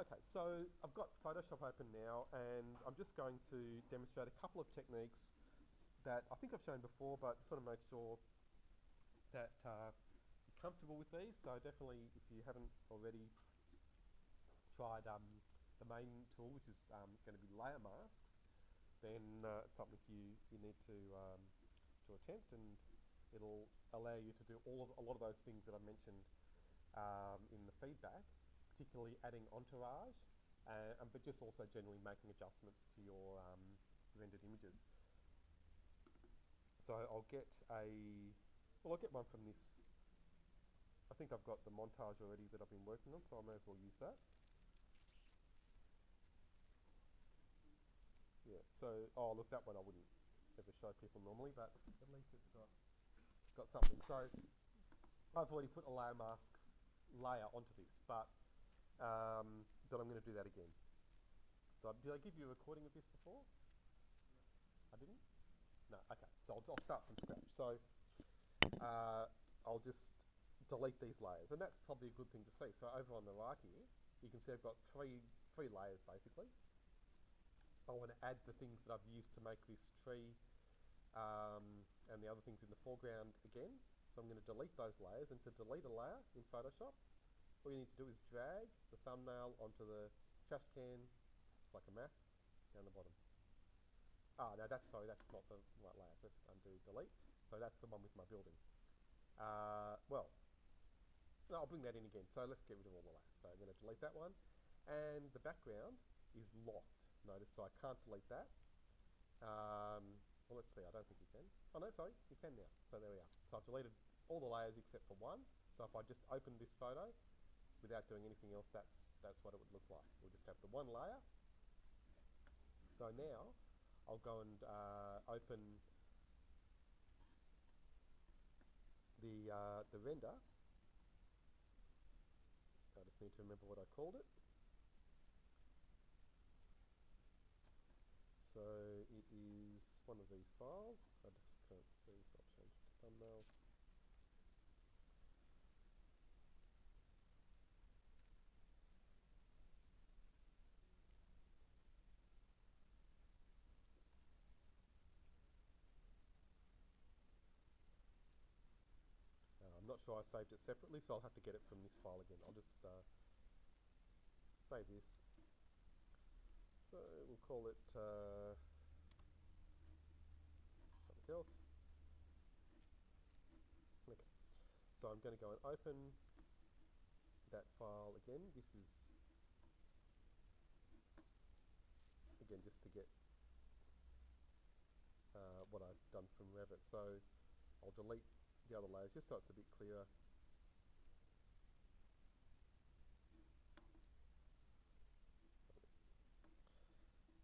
Okay, so I've got Photoshop open now, and I'm just going to demonstrate a couple of techniques that I think I've shown before, but sort of make sure that you're comfortable with these. So definitely, if you haven't already tried the main tool, which is going to be layer masks, then it's something you need to attempt, and it'll allow you to do a lot of those things that I mentioned in the feedback, particularly adding entourage, but just also generally making adjustments to your rendered images. So I'll get one from this. I think I've got the montage already that I've been working on, so I may as well use that. Yeah, so, oh look, that one I wouldn't ever show people normally, but at least it's got something. So I've already put a layer mask layer onto this, but I'm going to do that again. So did I give you a recording of this before? I didn't? No, okay. So I'll start from scratch. So I'll just delete these layers, and that's probably a good thing to see. So over on the right here, you can see I've got three layers basically. I want to add the things that I've used to make this tree and the other things in the foreground again. So I'm going to delete those layers, and to delete a layer in Photoshop, all you need to do is drag the thumbnail onto the trash can. It's like a map down the bottom. Ah, no, that's not the right layer. Let's undo, delete. So that's the one with my building. Well, no, I'll bring that in again. So let's get rid of all the layers. So I'm going to delete that one. And the background is locked. Notice, so I can't delete that. Well, let's see. I don't think you can. Oh, no, sorry. You can now. So there we are. So I've deleted all the layers except for one. So if I just open this photo without doing anything else, that's what it would look like. We'll just have the one layer. So now I'll go and open the render. I just need to remember what I called it. So it is one of these files. I just can't see, so I'll change it to thumbnails. I'm not sure I saved it separately, so I'll have to get it from this file again. I'll just save this. So we'll call it something else. Okay. So I'm going to go and open that file again. This is, again, just to get what I've done from Revit. So I'll delete the other layers just so it's a bit clearer.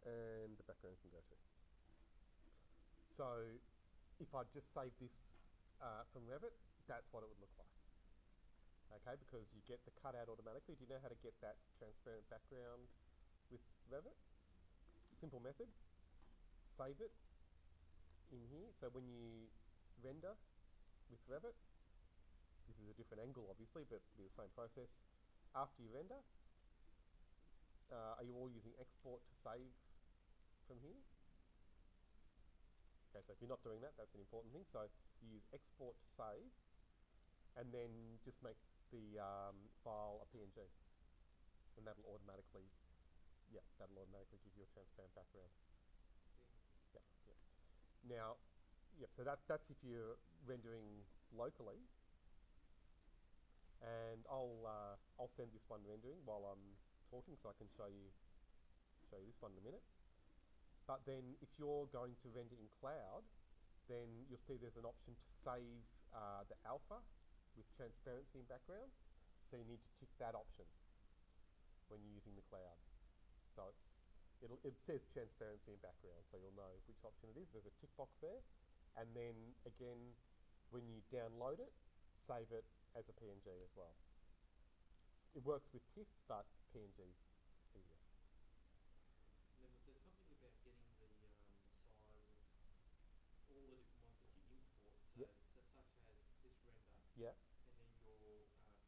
And the background can go too. So if I just save this from Revit, that's what it would look like. Okay, because you get the cutout automatically. Do you know how to get that transparent background with Revit? Simple method. Save it in here. So when you render with Revit, this is a different angle obviously, but it'll be the same process. After you render, are you all using export to save from here? Okay, so if you're not doing that, that's an important thing. So you use export to save, and then just make the file a PNG, and that'll automatically give you a transparent background. Yeah, yeah. Now, yep. So that's if you're rendering locally, and I'll send this one rendering while I'm talking, so I can show you this one in a minute. But then if you're going to render in cloud, then you'll see there's an option to save the alpha with transparency in background. So you need to tick that option when you're using the cloud. So it says transparency in background, so you'll know which option it is. There's a tick box there. And then again, when you download it, save it as a PNG as well. It works with TIFF, but PNG's easier. And then was there something about getting the size of all the different ones that you import, so, yep. so such as this render, yeah. and then your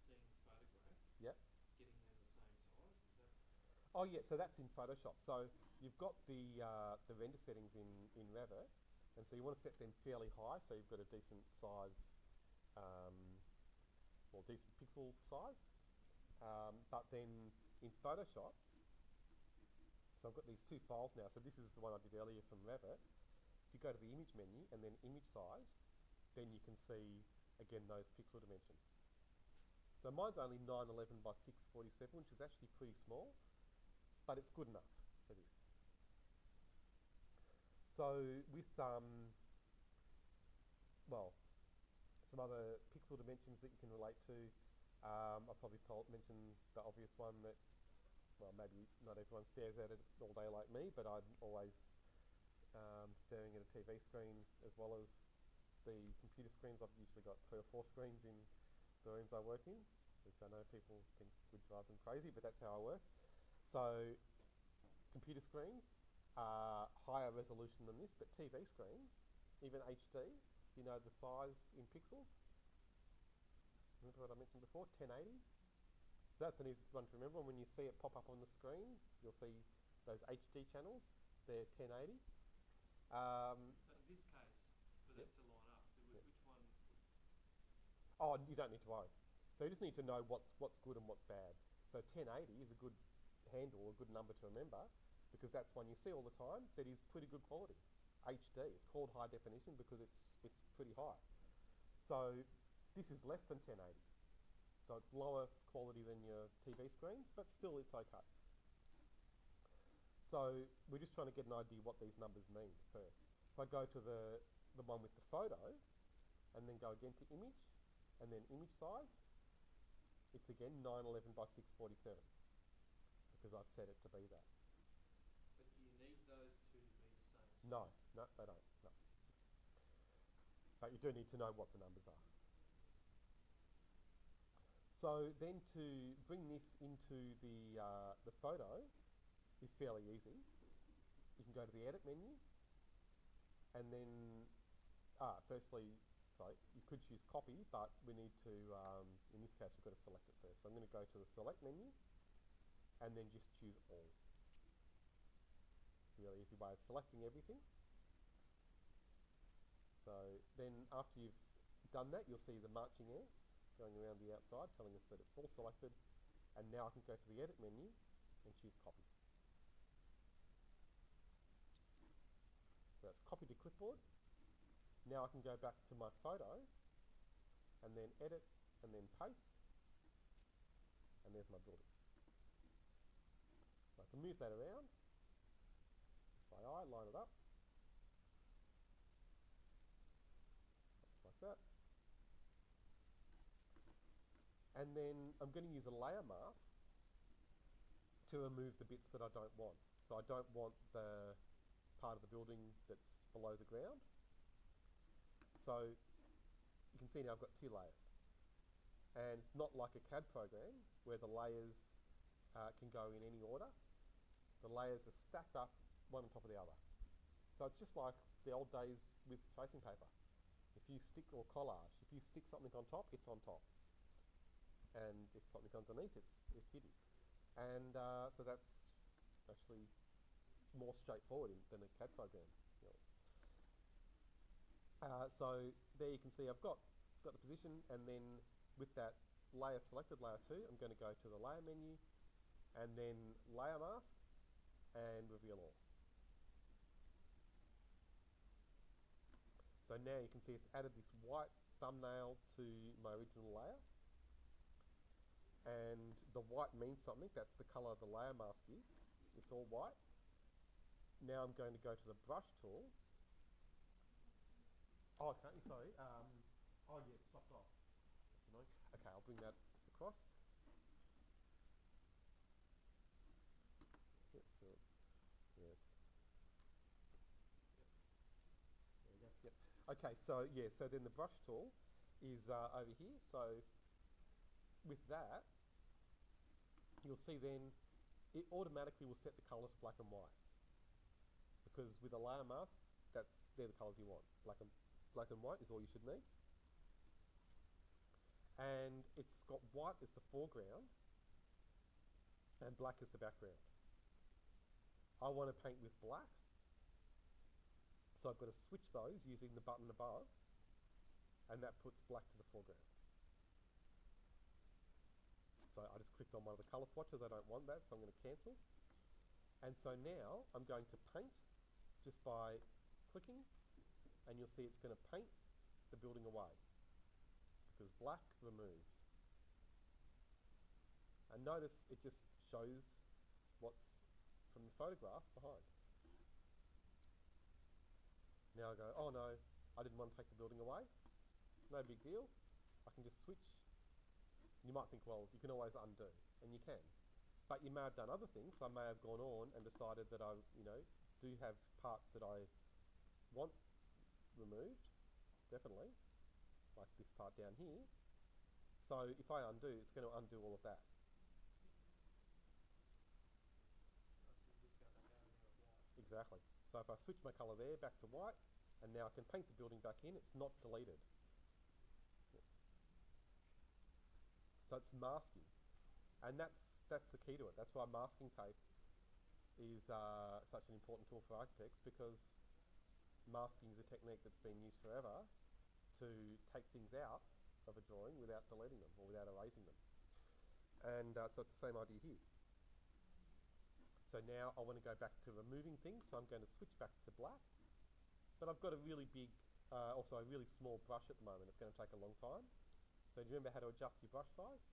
scene photograph, yeah. getting them the same size? Is that? Oh yeah, so that's in Photoshop. So you've got the render settings in Revit, and so you want to set them fairly high, so you've got a decent size, um, or decent pixel size. But then in Photoshop, so I've got these two files now. So this is the one I did earlier from Revit. If you go to the image menu and then image size, then you can see again those pixel dimensions. So mine's only 911 by 647, which is actually pretty small, but it's good enough for this. So with well, some other pixel dimensions that you can relate to, I've probably mentioned the obvious one that, well, maybe not everyone stares at it all day like me, but I'm always staring at a TV screen as well as the computer screens. I've usually got 3 or 4 screens in the rooms I work in, which I know people think would drive them crazy, but that's how I work. So computer screens are higher resolution than this, but TV screens, even HD, you know the size in pixels? Remember what I mentioned before, 1080? So that's an easy one to remember. When you see it pop up on the screen, you'll see those HD channels, they're 1080. So in this case, for Yep. that to line up, Yep. which one? Oh, you don't need to worry. So you just need to know what's good and what's bad. So 1080 is a good handle, a good number to remember, because that's one you see all the time that is pretty good quality. HD, it's called high definition because it's pretty high. So this is less than 1080. So it's lower quality than your TV screens, but still it's okay. So we're just trying to get an idea what these numbers mean first. If I go to the one with the photo, and then go again to image, and then image size, it's again 911 by 647, because I've set it to be that. But do you need those two to be the same size? No, they don't, no. But you do need to know what the numbers are. So then to bring this into the photo is fairly easy. You can go to the edit menu, and then firstly, sorry, you could choose copy, but we need to, in this case, we've got to select it first. So I'm going to go to the select menu, and then just choose all. Really easy way of selecting everything. So then after you've done that, you'll see the marching ants going around the outside, telling us that it's all selected. And now I can go to the edit menu and choose copy. So that's copy to clipboard. Now I can go back to my photo and then edit and then paste. And there's my building. So I can move that around. Just by eye, line it up. Just like that. And then I'm going to use a layer mask to remove the bits that I don't want. So I don't want the part of the building that's below the ground. So you can see now I've got 2 layers. And it's not like a CAD program where the layers can go in any order. The layers are stacked up one on top of the other. So it's just like the old days with tracing paper. If you stick, or collage, if you stick something on top, it's on top. And if something underneath, it's hidden. And so that's actually more straightforward than a CAD program. You know. So there you can see I've got the position, and then with that layer selected, layer 2, I'm going to go to the layer menu, and then layer mask, and reveal all. So now you can see it's added this white thumbnail to my original layer. And the white means something. That's the color the layer mask is. It's all white. Now I'm going to go to the brush tool. Oh, okay, sorry. Oh, yeah, it's chopped off. Okay, I'll bring that across. Yep, sure. Yeah, there we go. Yep. Okay, so yeah, so then the brush tool is over here. So with that, you'll see then it automatically will set the color to black and white, because with a layer mask, they're the colors you want. Black and white is all you should need. And it's got white as the foreground and black as the background. I want to paint with black. So I've got to switch those using the button above, and that puts black to the foreground. So I just clicked on one of the color swatches. I don't want that, so I'm going to cancel. And so now I'm going to paint just by clicking, and you'll see it's going to paint the building away because black removes. And notice it just shows what's from the photograph behind. Now I go, oh no, I didn't want to take the building away. No big deal. I can just switch. You might think, well, you can always undo, and you can. But you may have done other things. I may have gone on and decided that I, do have parts that I want removed, definitely, like this part down here. So if I undo, it's going to undo all of that. Exactly. So if I switch my color there back to white, and now I can paint the building back in, it's not deleted. So it's masking. And that's the key to it. That's why masking tape is such an important tool for architects, because masking is a technique that's been used forever to take things out of a drawing without deleting them or without erasing them. And so it's the same idea here. So now I want to go back to removing things, so I'm going to switch back to black. But I've got a really big, also a really small brush at the moment. It's going to take a long time. So do you remember how to adjust your brush size?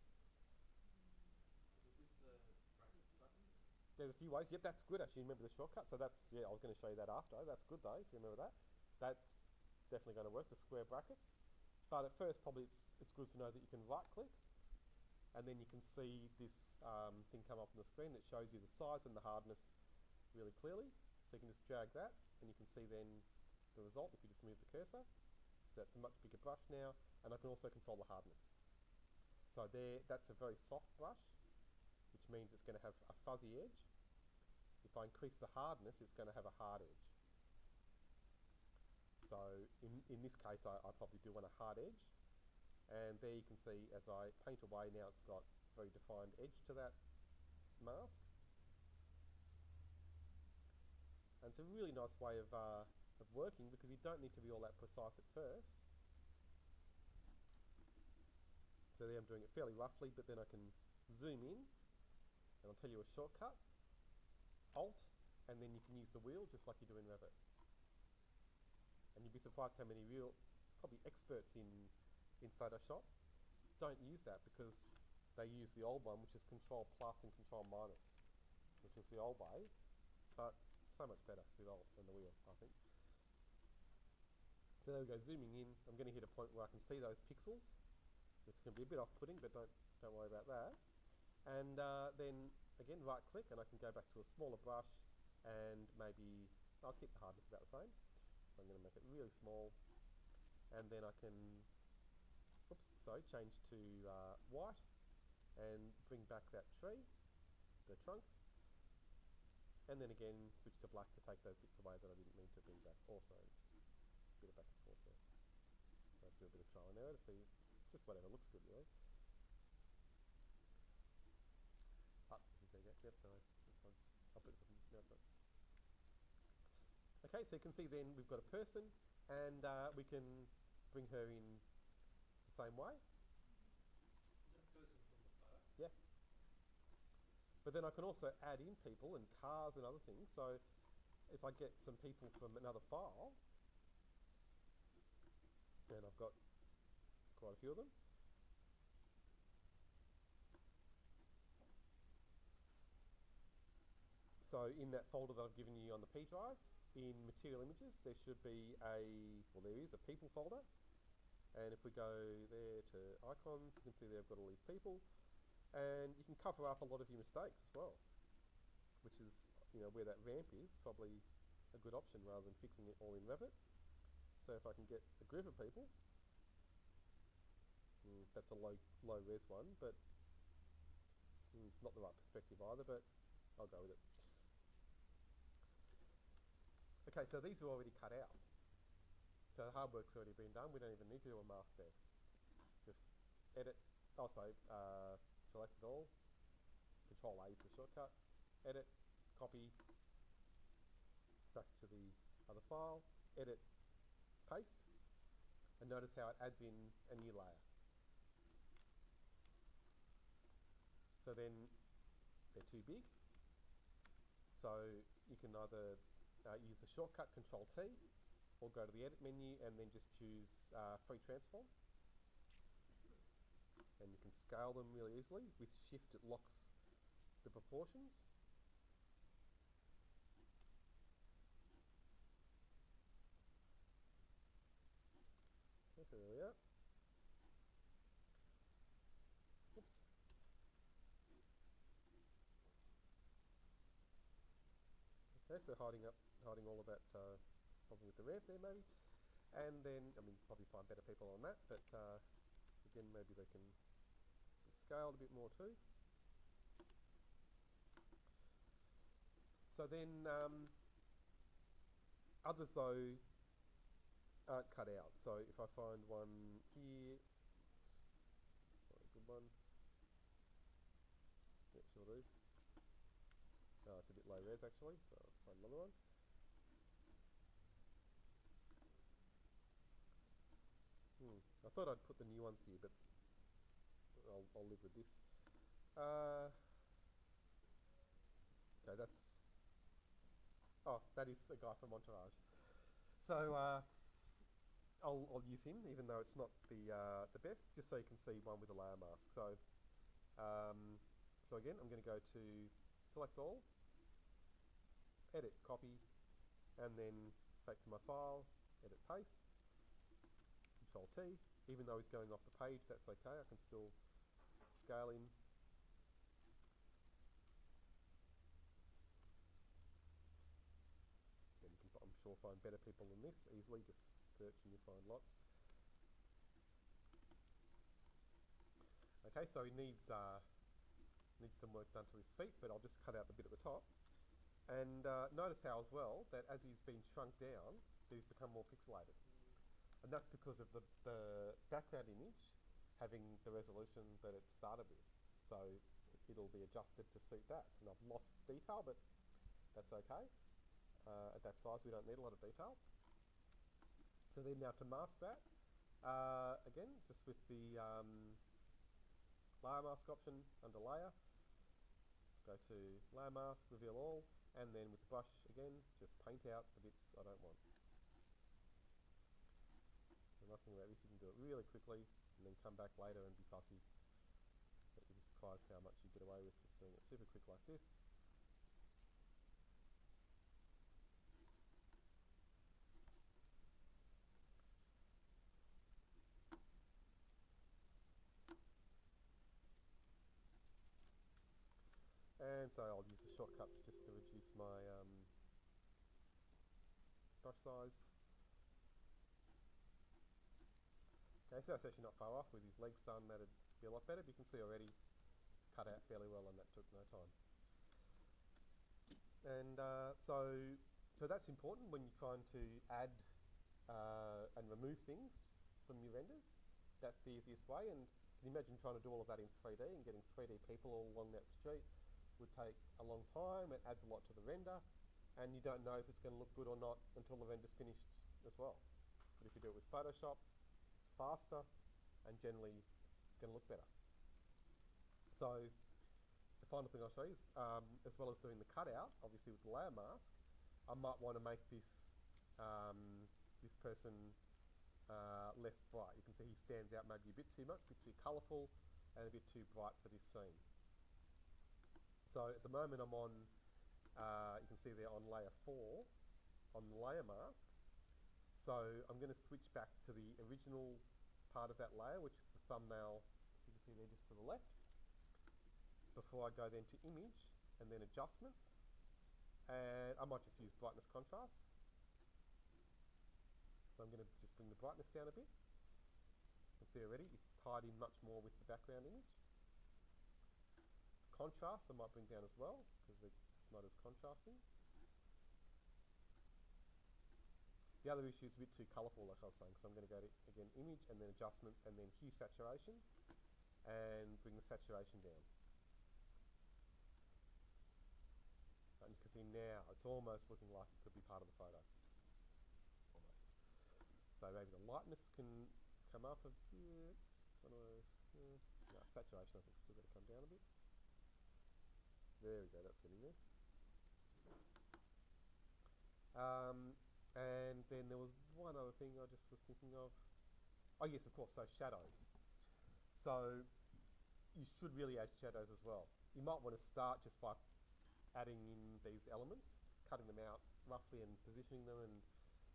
Is it with the bracket button? There's a few ways. Yep, that's good actually. Remember the shortcut? So that's, I was going to show you that after. That's good though, if you remember that. That's definitely going to work, the square brackets. But at first, probably it's good to know that you can right click, and then you can see this thing come up on the screen that shows you the size and the hardness really clearly. So you can just drag that, and you can see then the result if you just move the cursor. So that's a much bigger brush now, and I can also control the hardness. So there, that's a very soft brush, which means it's going to have a fuzzy edge. If I increase the hardness, it's going to have a hard edge. So in this case, I probably do want a hard edge. And there you can see as I paint away now, it's got a very defined edge to that mask. And it's a really nice way of working, because you don't need to be all that precise at first. So there I'm doing it fairly roughly, but then I can zoom in, and I'll tell you a shortcut. Alt, and then you can use the wheel just like you do in Revit. And you'd be surprised how many probably experts in Photoshop don't use that, because they use the old one, which is Control plus and Control minus, which is the old way, but so much better with Alt and the wheel, I think. So there we go, zooming in. I'm going to hit a point where I can see those pixels, which can be a bit off-putting, but don't worry about that. And then again, right click, and I can go back to a smaller brush, and maybe I'll keep the hardness about the same. So I'm going to make it really small, and then I can change to white, and bring back that tree, the trunk, and then again switch to black to take those bits away that I didn't mean to bring back. Also, it's a bit of back and forth there. So I'll do a bit of trial and error to see just whatever looks good, really. There you go. Yep, so that's fine. I'll put it now. It's not. Okay, so you can see then we've got a person, and we can bring her in the same way. Is that person from the photo? Yeah. But then I can also add in people and cars and other things. So if I get some people from another file, and I've got quite a few of them. So in that folder that I've given you on the P drive, in material images, there should be there is a people folder. And if we go there to icons, you can see there I've got all these people. And you can cover up a lot of your mistakes as well, which is, where that ramp is, probably a good option rather than fixing it all in Revit. So if I can get a group of people, that's a low res one, but it's not the right perspective either, but I'll go with it. Okay, so these are already cut out. So the hard work's already been done. We don't even need to do a mask there. Just edit, select it all. Control A is the shortcut. Edit, copy, back to the other file, edit, paste, and notice how it adds in a new layer. So then they're too big, so you can either use the shortcut Control T or go to the edit menu and then just choose free transform, and you can scale them really easily. With shift it locks the proportions. Okay, so there we are. Oops. Okay, so hiding all of that problem with the ramp there maybe. And then, I mean, probably find better people on that, but again, maybe they can be scaled a bit more too. So then, others though aren't cut out. So if I find one here, sorry, good one. Yeah, sure do. Oh, it's a bit low res actually, so let's find another one. I thought I'd put the new ones here, but I'll live with this. Okay, that is a guy from Entourage. So I'll use him, even though it's not the best, just so you can see one with a layer mask. So again, I'm going to go to select all, edit, copy, and then back to my file, edit, paste, Control T. Even though he's going off the page, that's okay. I can still scale him. And you can, I'm sure, find better people than this easily. Just search and you'll find lots. Okay, so he needs some work done to his feet, but I'll just cut out the bit at the top. And notice how as well that as he's been shrunk down, he's become more pixelated. And that's because of the background image having the resolution that it started with. So it'll be adjusted to suit that. And I've lost detail, but that's okay. At that size, we don't need a lot of detail. So then now to mask that, again, just with the layer mask option under layer, go to layer mask, reveal all, and then with the brush again, just paint out the bits I don't want. The nice thing about this, you can do it really quickly and then come back later and be fussy. But you'll be surprised how much you get away with just doing it super quick like this. And so I'll use the shortcuts just to reduce my brush size. Okay, so that's actually not far off. With his legs done, that'd be a lot better. But you can see already cut out fairly well, and that took no time. And so that's important when you're trying to add and remove things from your renders. That's the easiest way. And can you imagine trying to do all of that in 3D and getting 3D people all along that street would take a long time. It adds a lot to the render, and you don't know if it's going to look good or not until the render's finished as well. But if you do it with Photoshop, it's faster, and generally it's going to look better. So the final thing I'll show you is, as well as doing the cutout, obviously with the layer mask, I might want to make this this person less bright. You can see he stands out maybe a bit too much, a bit too colourful, and a bit too bright for this scene. So at the moment I'm on, you can see there on layer 4, on the layer mask. So I'm going to switch back to the original part of that layer, which is the thumbnail, you can see there just to the left, before I go then to image and then adjustments. And I might just use brightness contrast. So I'm going to just bring the brightness down a bit. You can see already it's tied in much more with the background image. Contrast I might bring down as well, because it's not as contrasting. The other issue is a bit too colourful, like I was saying, so I'm going to go to, again, image and then adjustments and then hue saturation, and bring the saturation down. And you can see see now, it's almost looking like it could be part of the photo. Almost. So maybe the lightness can come up a bit. No, saturation I think is still going to come down a bit. There we go, that's getting there. And then there was one other thing I just was thinking of. Oh yes, of course, so shadows. So you should really add shadows as well. You might want to start just by adding in these elements, cutting them out roughly and positioning them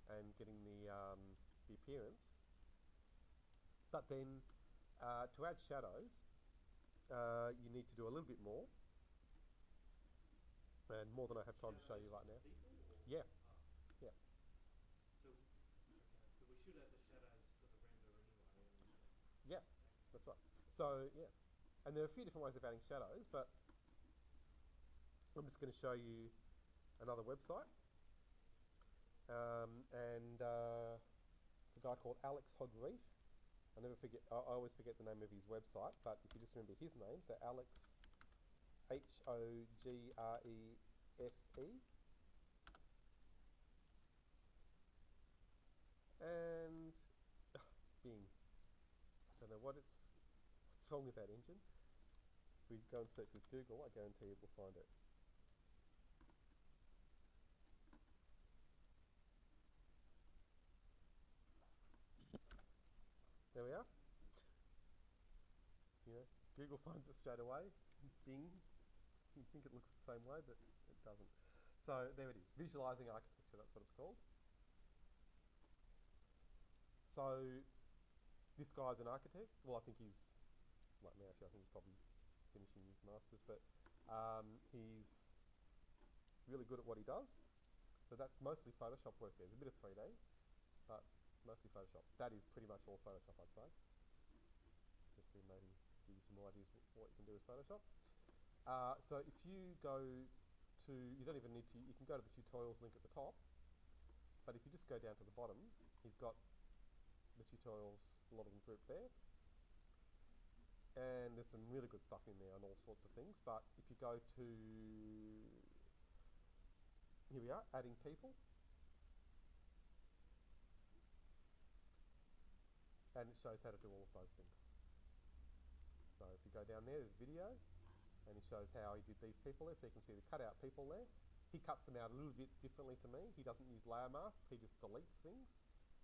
and getting the appearance. But then to add shadows, you need to do a little bit more, and more than I have time to show you right now. Yeah. Yeah. So, okay, but we should add the shadows for the render anyway. Yeah, that's right. So, yeah. And there are a few different ways of adding shadows, but I'm just going to show you another website. It's a guy called Alex Hogrefe. I always forget the name of his website, but if you just remember his name, so Alex, Hogrefe. And Bing. I don't know what's wrong with that engine. If we go and search with Google, I guarantee you we'll find it. There we are. You know, Google finds it straight away. Bing. You think it looks the same way, but it doesn't. So there it is. Visualizing architecture, that's what it's called. So this guy's an architect. Well, I think he's, like me actually, I think he's probably finishing his master's, but he's really good at what he does. So that's mostly Photoshop work. There's a bit of 3D, but mostly Photoshop. That is pretty much all Photoshop, I'd say. Just to maybe give you some more ideas what you can do with Photoshop. So if you go to, you don't even need to, you can go to the tutorials link at the top, but if you just go down to the bottom, he's got the tutorials, a lot of them grouped there. And there's some really good stuff in there on all sorts of things, but if you go to, here we are, adding people. And it shows how to do all of those things. So if you go down there, there's video, and he shows how he did these people there, so you can see the cutout people there. He cuts them out a little bit differently to me. He doesn't use layer masks, he just deletes things,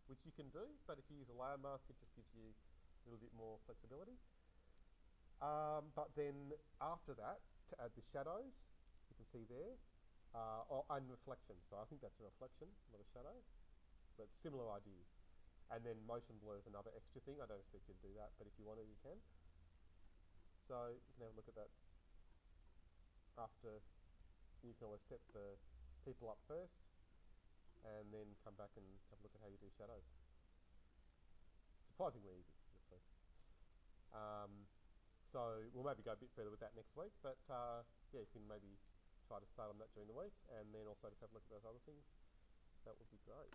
which you can do, but if you use a layer mask, it just gives you a little bit more flexibility. But then after that, to add the shadows, you can see there, and reflection. So I think that's a reflection, not a shadow, but similar ideas. And then motion blur is another extra thing. I don't expect you to do that, but if you want to, you can. So you can have a look at that after. You can always set the people up first, and then come back and have a look at how you do shadows. Surprisingly easy, actually. So we'll maybe go a bit further with that next week, but yeah, you can maybe try to start on that during the week, and then also just have a look at those other things. That would be great.